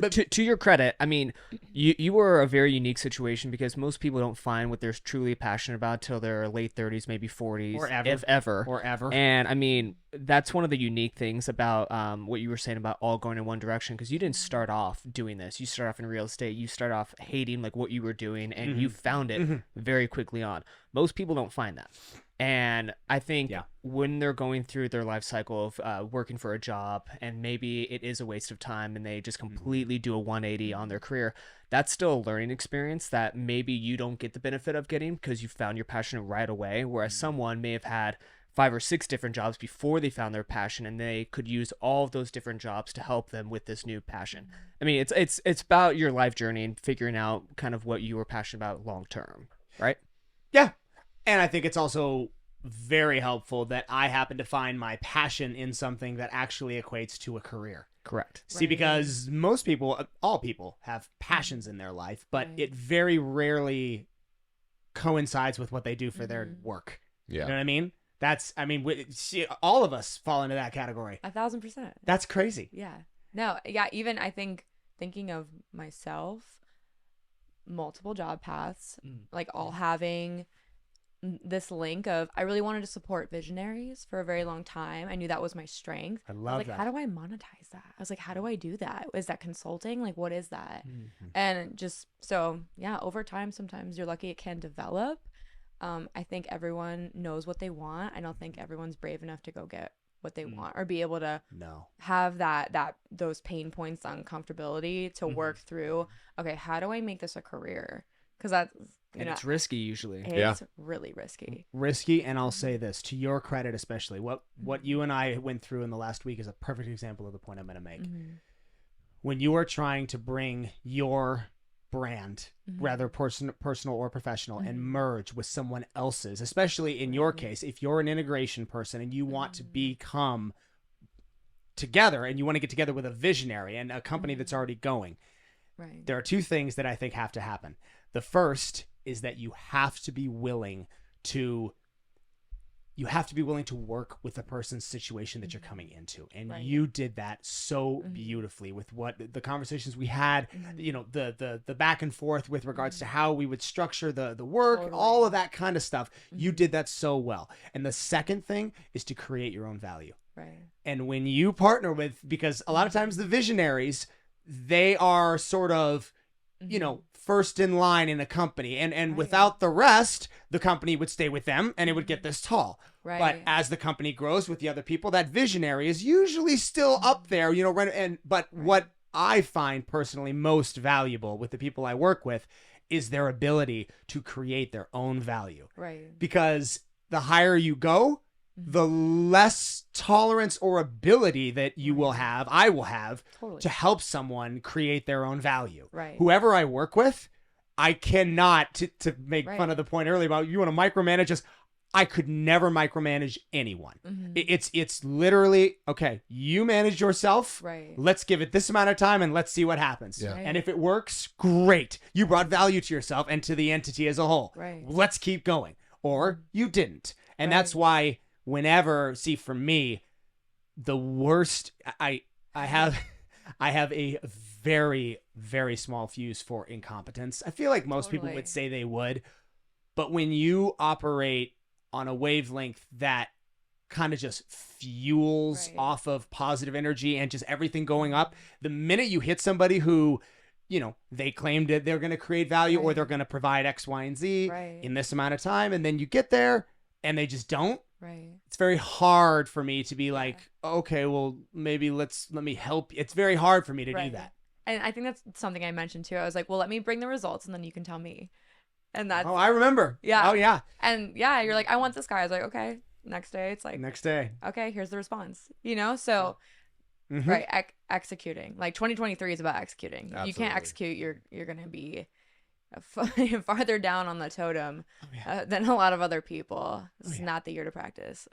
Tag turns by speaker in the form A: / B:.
A: to your credit, I mean, you were a very unique situation because most people don't find what they're truly passionate about till their late 30s, maybe 40s,
B: Or ever.
A: if ever.
B: Or ever.
A: And I mean, that's one of the unique things about what you were saying about all going in one direction, because you didn't start off doing this. You start off in real estate. You start off hating like what you were doing, and you found it very quickly on. Most people don't find that. And I think when they're going through their life cycle of working for a job, and maybe it is a waste of time and they just completely do a 180 on their career, that's still a learning experience that maybe you don't get the benefit of getting because you found your passion right away. Whereas someone may have had 5 or 6 different jobs before they found their passion, and they could use all of those different jobs to help them with this new passion. I mean, it's about your life journey and figuring out kind of what you were passionate about long term, right?
B: Yeah. And I think it's also very helpful that I happen to find my passion in something that actually equates to a career.
A: Correct.
B: See, because most people, all people, have passions in their life, but it very rarely coincides with what they do for their work.
C: Yeah.
B: You know what I mean? See, all of us fall into that category.
D: 1,000%.
B: That's crazy.
D: Yeah. No, yeah, even I think thinking of myself, multiple job paths, like all having this link of, I really wanted to support visionaries for a very long time. I knew that was my strength.
B: I
D: was
B: love
D: like,
B: that.
D: how do I monetize that? I was like, how do I do that? Is that consulting? Like, what is that? And just, so yeah, over time, sometimes you're lucky it can develop. I think everyone knows what they want. I don't think everyone's brave enough to go get what they want or be able to have those pain points, uncomfortability to work through. Okay, how do I make this a career? Because that's,
A: it's risky usually.
D: It's really risky.
B: Risky, and I'll say this to your credit, especially what you and I went through in the last week is a perfect example of the point I'm going to make. When you are trying to bring your brand, rather personal or professional, and merge with someone else's, especially in your case, if you're an integration person and you want to become together and you want to get together with a visionary and a company that's already going, there are 2 things that I think have to happen. The first is that you have to be willing to work with the person's situation that you're coming into. And you did that so beautifully with what the conversations we had, you know, the back and forth with regards to how we would structure the work, all of that kind of stuff. You did that so well. And the second thing is to create your own value. And when you partner with, because a lot of times the visionaries, they are sort of, you know, first in line in a company, and without the rest, the company would stay with them and it would get this tall. But as the company grows with the other people, that visionary is usually still up there, you know, but what I find personally most valuable with the people I work with is their ability to create their own value. Because the higher you go, the less tolerance or ability that you will have, I will have, to help someone create their own value. Whoever I work with, I cannot, to make fun of the point earlier about you want to micromanage us, I could never micromanage anyone. It's literally, okay, you manage yourself. Let's give it this amount of time and let's see what happens. And if it works, great. You brought value to yourself and to the entity as a whole. Let's keep going. Or you didn't. And that's why whenever, see, for me, the worst, I have a very, very small fuse for incompetence. I feel like most people would say they would, but when you operate on a wavelength that kind of just fuels off of positive energy and just everything going up, the minute you hit somebody who, you know, they claimed that they're going to create value or they're going to provide X, Y, and Z in this amount of time, and then you get there and they just don't. It's very hard for me to be like, okay, well, maybe let me help. It's very hard for me to do that.
D: And I think that's something I mentioned too. I was like, well, let me bring the results and then you can tell me. And that's,
B: I remember.
D: Yeah.
B: Oh yeah.
D: And yeah, you're like, I want this guy. I was like, okay. Next day, it's like,
B: next day.
D: Okay, here's the response. You know, so executing. Like 2023 is about executing.
C: Absolutely.
D: You can't execute, you're gonna be farther down on the totem than a lot of other people. It's not the year to practice.